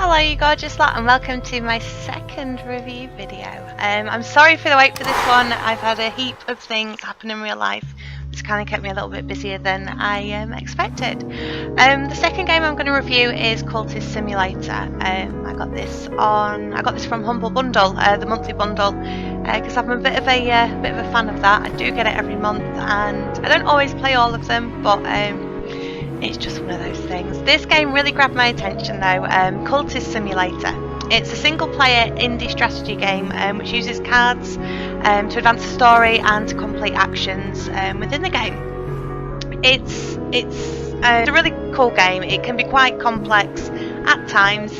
Hello you gorgeous lot and welcome to my second review video. I'm sorry for the wait for this one. I've had a heap of things happen in real life. It's kind of kept me a little bit busier than I expected. The second game I'm going to review is Cultist Simulator. I got this from Humble Bundle, the monthly bundle, because I'm a bit of a fan of that. I do get it every month, and I don't always play all of them, but it's just one of those things. This game really grabbed my attention though. Cultist Simulator. It's a single player indie strategy game which uses cards to advance the story and to complete actions within the game. It's a really cool game. It can be quite complex at times,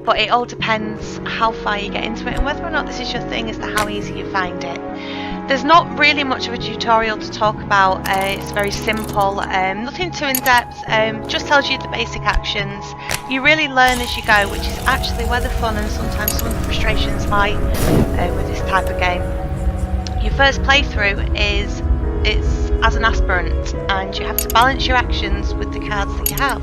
but it all depends how far you get into it and whether or not this is your thing as to how easy you find it. There's not really much of a tutorial to talk about. It's very simple, nothing too in-depth, just tells you the basic actions. You really learn as you go, which is actually where the fun and sometimes some of the frustrations lie with this type of game. Your first playthrough is as an aspirant, and you have to balance your actions with the cards that you have.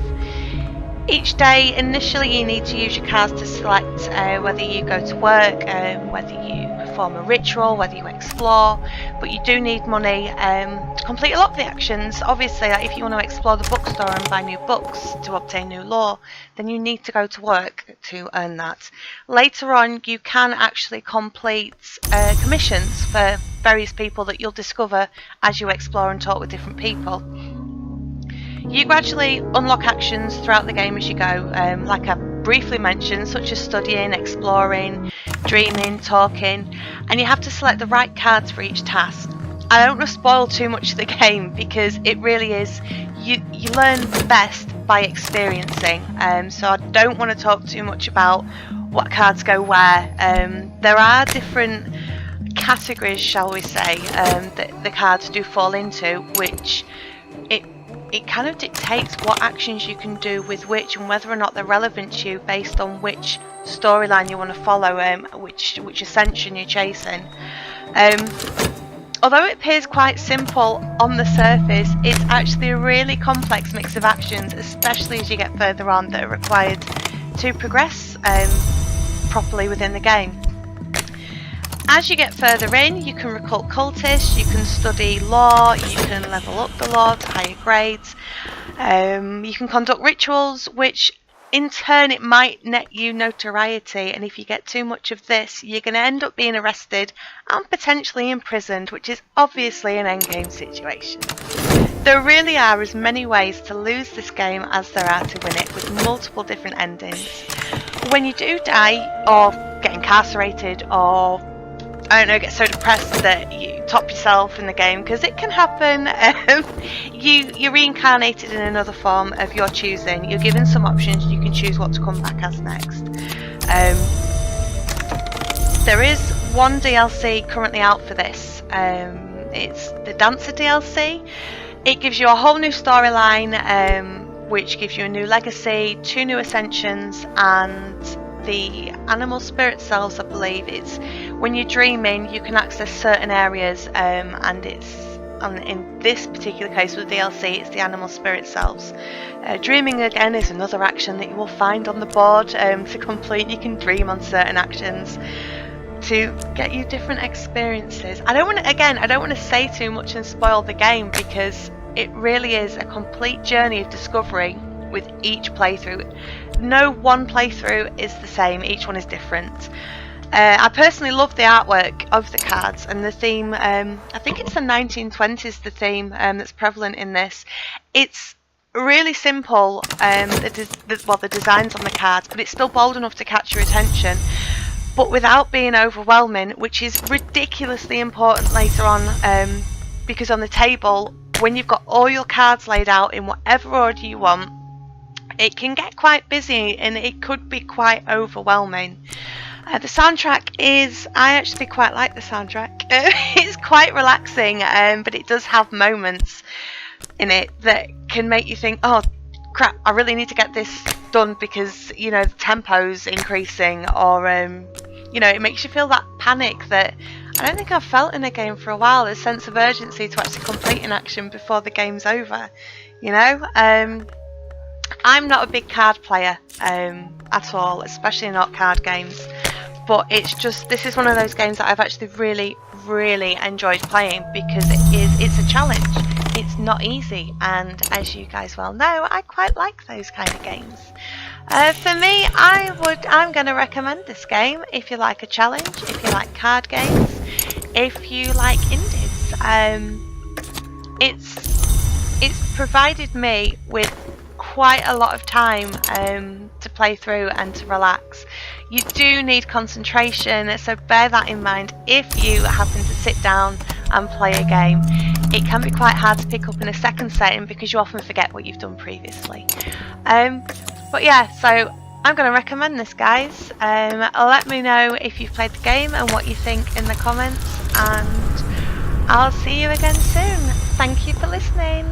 Each day, initially you need to use your cards to select whether you go to work, whether you perform a ritual, whether you explore, but you do need money to complete a lot of the actions. Obviously, like if you want to explore the bookstore and buy new books to obtain new lore, then you need to go to work to earn that. Later on, you can actually complete commissions for various people that you'll discover as you explore and talk with different people. You gradually unlock actions throughout the game as you go, like I briefly mentioned, such as studying, exploring, dreaming, talking, and you have to select the right cards for each task. I don't want to spoil too much of the game because it really is, you learn best by experiencing, so I don't want to talk too much about what cards go where. There are different categories, shall we say, that the cards do fall into, which it kind of dictates what actions you can do with which and whether or not they're relevant to you based on which storyline you want to follow, which ascension you're chasing. Although it appears quite simple on the surface, it's actually a really complex mix of actions, especially as you get further on, that are required to progress properly within the game. As you get further in, you can recruit cultists, you can study lore, you can level up the lore to higher grades, you can conduct rituals, which in turn it might net you notoriety, and if you get too much of this, you're going to end up being arrested and potentially imprisoned, which is obviously an endgame situation. There really are as many ways to lose this game as there are to win it, with multiple different endings. When you do die, or get incarcerated, or I don't know, get so depressed that you top yourself in the game, because it can happen. You're reincarnated in another form of your choosing. You're given some options, you can choose what to come back as next. There is one DLC currently out for this. It's the Dancer DLC. It gives you a whole new storyline, which gives you a new legacy, 2 new ascensions, and the animal spirit selves. I believe it's when you're dreaming you can access certain areas, and in this particular case with DLC it's the animal spirit selves. Dreaming again is another action that you will find on the board to complete. You can dream on certain actions to get you different experiences. I don't want to say too much and spoil the game, because it really is a complete journey of discovery with each playthrough. No one playthrough is the same, each one is different. I personally love the artwork of the cards and the theme. I think it's the 1920s, the theme that's prevalent in this. It's really simple, the designs on the cards, but it's still bold enough to catch your attention, but without being overwhelming, which is ridiculously important later on, because on the table, when you've got all your cards laid out in whatever order you want, it can get quite busy and it could be quite overwhelming. The soundtrack I actually quite like the soundtrack. It's quite relaxing, but it does have moments in it that can make you think, oh crap, I really need to get this done, because the tempo's increasing, or it makes you feel that panic that I don't think I've felt in a game for a while, a sense of urgency to actually complete an action before the game's over, I'm not a big card player at all, especially not card games. But this is one of those games that I've actually really enjoyed playing because it's a challenge. It's not easy, and as you guys well know, I quite like those kind of games. For me, I'm going to recommend this game if you like a challenge, if you like card games, if you like indies. It's provided me with quite a lot of time to play through and to relax. You do need concentration, so bear that in mind if you happen to sit down and play a game. It can be quite hard to pick up in a second setting because you often forget what you've done previously. But yeah, so I'm going to recommend this, guys. Let me know if you've played the game and what you think in the comments, and I'll see you again soon. Thank you for listening.